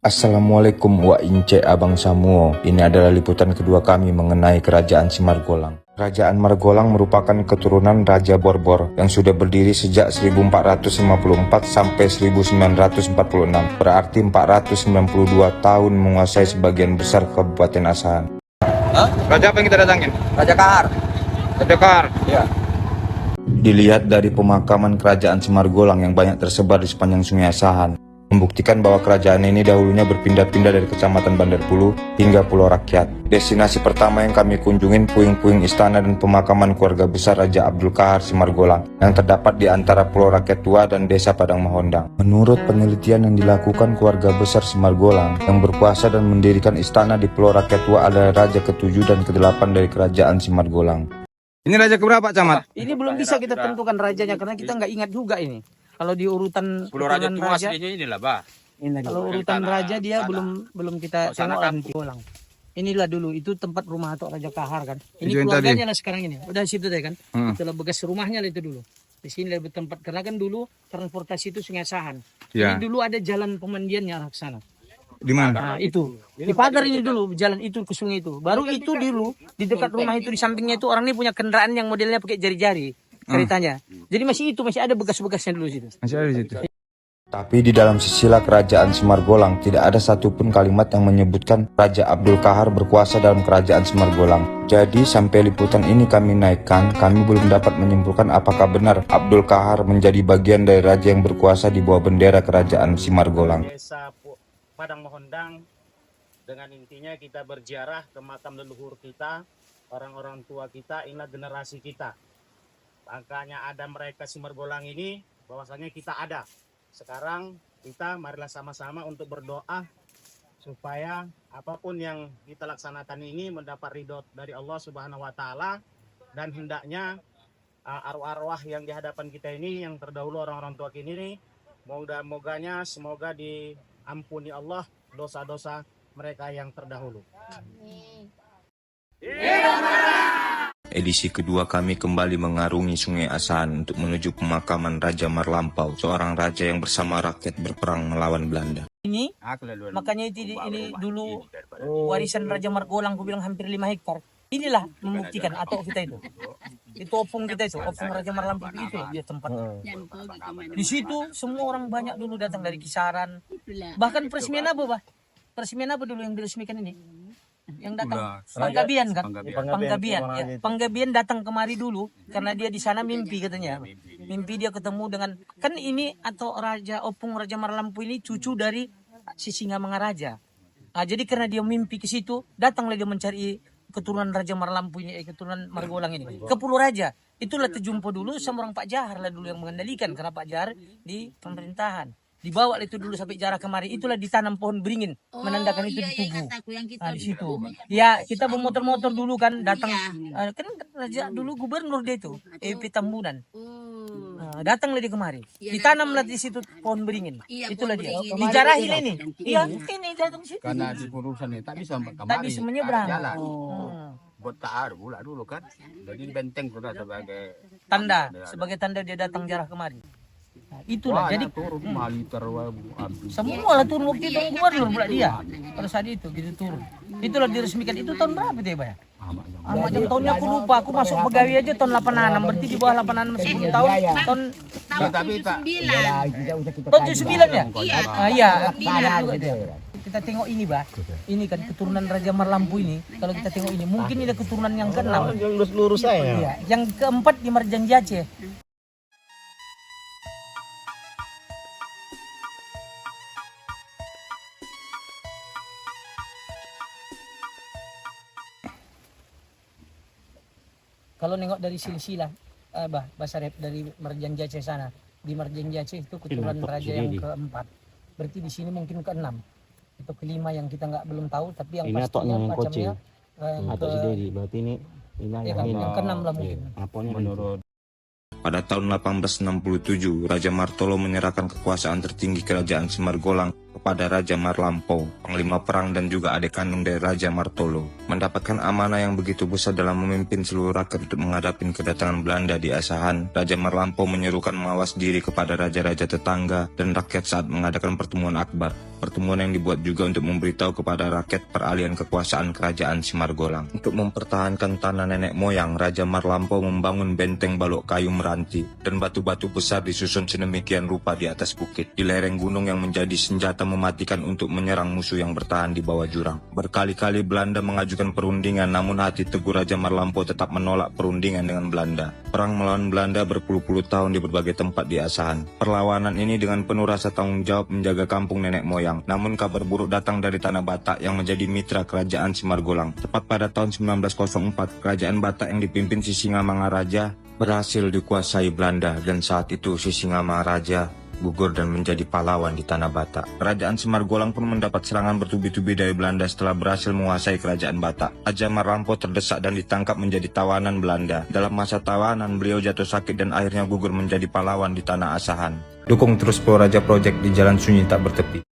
Assalamualaikum wa ince abang Samuo. Ini adalah liputan kedua kami mengenai Kerajaan Simargolang. Kerajaan Margolang merupakan keturunan Raja Borbor yang sudah berdiri sejak 1454 sampai 1946. Berarti 492 tahun menguasai sebagian besar Kabupaten Asahan. Hah? Raja apa yang kita datangin? Raja Kahar. Raja Kahar. Iya. Dilihat dari pemakaman Kerajaan Simargolang yang banyak tersebar di sepanjang Sungai Asahan, membuktikan bahwa kerajaan ini dahulunya berpindah-pindah dari Kecamatan Bandarpulu hingga Pulau Rakyat. Destinasi pertama yang kami kunjungin puing-puing istana dan pemakaman keluarga besar Raja Abdul Kahar Simargolang yang terdapat di antara Pulau Rakyat Tua dan Desa Padang Mahondang. Menurut penelitian yang dilakukan keluarga besar Simargolang yang berkuasa dan mendirikan istana di Pulau Rakyat Tua adalah Raja ke-7 dan ke-8 dari Kerajaan Simargolang. Ini raja keberapa, Camat? Ini belum bisa kita tentukan rajanya karena kita nggak ingat juga ini. Kalau di urutan Raja tua raja, inilah, Bah. kalau urutan raja dia belum kita tengok ulang. Inilah dulu itu tempat rumah Atok Raja Kahar kan. Ini keluarganya lah sekarang ini. Udah situ deh kan. Itulah bekas rumahnya lah itu dulu. Di sini lah tempat karena kan dulu transportasi itu Sungai Asahan. Ini dulu ada jalan pemandiannya arah ke sana. Di mana? Nah, itu. Di pagar ini dulu jalan itu ke sungai itu. Baru itu dulu di dekat rumah itu di sampingnya itu orang ini punya kendaraan yang modelnya pakai jari-jari ceritanya. Jadi masih ada bekas-bekasnya dulu situ. Masih ada di situ. Tapi di dalam sisilah Kerajaan Simargolang tidak ada satupun kalimat yang menyebutkan Raja Abdul Kahar berkuasa dalam Kerajaan Simargolang. Jadi sampai liputan ini kami naikkan, kami belum dapat menyimpulkan apakah benar Abdul Kahar menjadi bagian dari raja yang berkuasa di bawah bendera Kerajaan Simargolang. Desa Padang Mahondang, dengan intinya kita berziarah ke makam leluhur kita, orang-orang tua kita, inilah generasi kita. Makanya ada mereka Simargolang ini, bahwasanya kita ada. Sekarang kita marilah sama-sama untuk berdoa supaya apapun yang kita laksanakan ini mendapat ridho dari Allah Subhanahu wa taala, dan hendaknya arwah-arwah yang di hadapan kita ini yang terdahulu orang-orang tua kita ini moga-moganya semoga diampuni Allah dosa-dosa mereka yang terdahulu. Edisi kedua kami kembali mengarungi Sungai Asahan untuk menuju pemakaman Raja Marlampau, seorang raja yang bersama rakyat berperang melawan Belanda. Ini makanya ini dulu warisan Raja Margolang, aku bilang hampir 5 hektar. Inilah membuktikan atau kita itu opung kita itu, opung Raja Marlampau itu dia tempat. Di situ semua orang banyak dulu datang dari Kisaran. Bahkan Presmian apa dulu yang diresmikan ini? Yang datang Panggabian kan? Panggabian datang kemari dulu karena dia di sana mimpi katanya. Mimpi dia ketemu dengan kan ini atau opung Raja Marlampau ini cucu dari Sisingamangaraja. Nah, jadi karena dia mimpi ke situ, datanglah dia mencari keturunan Raja Marlampau ini, keturunan Margolang ini ke Pulau Raja. Itulah terjumpa dulu sama orang Pak Jahar lah dulu yang mengendalikan karena Pak Jahar di pemerintahan. Dibawa itu dulu sampai jarak kemari, itulah ditanam pohon beringin, menandakan itu di tubuh. Nah, di situ. Ya, kita bermotor-motor dulu kan datang kan Raja dulu gubernur dia itu, EP Tambunan. Datanglah di kemari. Ditanamlah di situ pohon beringin. Itulah dia. Dijarahi ini. Iya, ini datang situ. Karena di urusan ini tak bisa kemari. Tak bisa menyeberang. Buat taar pula dulu kan. Jadi benteng sudah sebagai tanda dia datang jarak kemari. Nah, itulah jadi turun maliter semua lah turun waktu itu gubernur pula dia pada saat itu gitu turun. Itulah diresmikan itu tahun berapa dia Pak? Amat tahunnya aku lupa, aku masuk pegawai aja tahun 86, berarti di bawah 86 10 tahun tahun tapi tak tahun 79 ya? Iya, ingat juga dia. Kita tengok ini Bah, ini kan keturunan Raja Marlampau ini. Kalau kita tengok ini mungkin ini keturunan yang ke-6. Yang lurus saya. Iya, yang keempat di Marjanjace. Kalau nengok dari silsilah, Basarep dari Marjanjace sana, di Marjanjace itu keturunan raja yang keempat. Berarti di sini mungkin ke-6 atau ke-5 yang kita belum tahu, tapi yang pastinya macamnya atau sendiri. Berarti ini yang ke-6 lah mungkin. menurut Pada tahun 1867, Raja Martolo menyerahkan kekuasaan tertinggi Kerajaan Simargolang kepada Raja Marlampau, panglima perang dan juga adik kandung dari Raja Martolo. Mendapatkan amanah yang begitu besar dalam memimpin seluruh rakyat untuk menghadapi kedatangan Belanda di Asahan, Raja Marlampau menyerukan mawas diri kepada raja-raja tetangga dan rakyat saat mengadakan pertemuan akbar. pertemuan yang dibuat juga untuk memberitahu kepada rakyat peralihan kekuasaan kerajaan Simargolang. Untuk mempertahankan tanah nenek moyang, Raja Marlampo membangun benteng balok kayu meranti dan batu-batu besar disusun sedemikian rupa di atas bukit, di lereng gunung yang menjadi senjata mematikan untuk menyerang musuh yang bertahan di bawah jurang. Berkali-kali Belanda mengajukan perundingan, namun hati teguh Raja Marlampo tetap menolak perundingan dengan Belanda. Perang melawan Belanda berpuluh-puluh tahun di berbagai tempat di Asahan. Perlawanan ini dengan penuh rasa tanggung jawab menjaga kampung nenek moyang. Namun kabar buruk datang dari Tanah Batak yang menjadi mitra kerajaan Simargolang. Tepat pada tahun 1904, kerajaan Batak yang dipimpin Sisingamangaraja berhasil dikuasai Belanda, dan saat itu Sisingamangaraja gugur dan menjadi pahlawan di Tanah Batak. Kerajaan Simargolang pun mendapat serangan bertubi-tubi dari Belanda setelah berhasil menguasai kerajaan Batak. Raja Marlampo terdesak dan ditangkap menjadi tawanan Belanda. Dalam masa tawanan, beliau jatuh sakit dan akhirnya gugur menjadi pahlawan di Tanah Asahan. Dukung terus Pro Raja Project di jalan sunyi tak bertepi.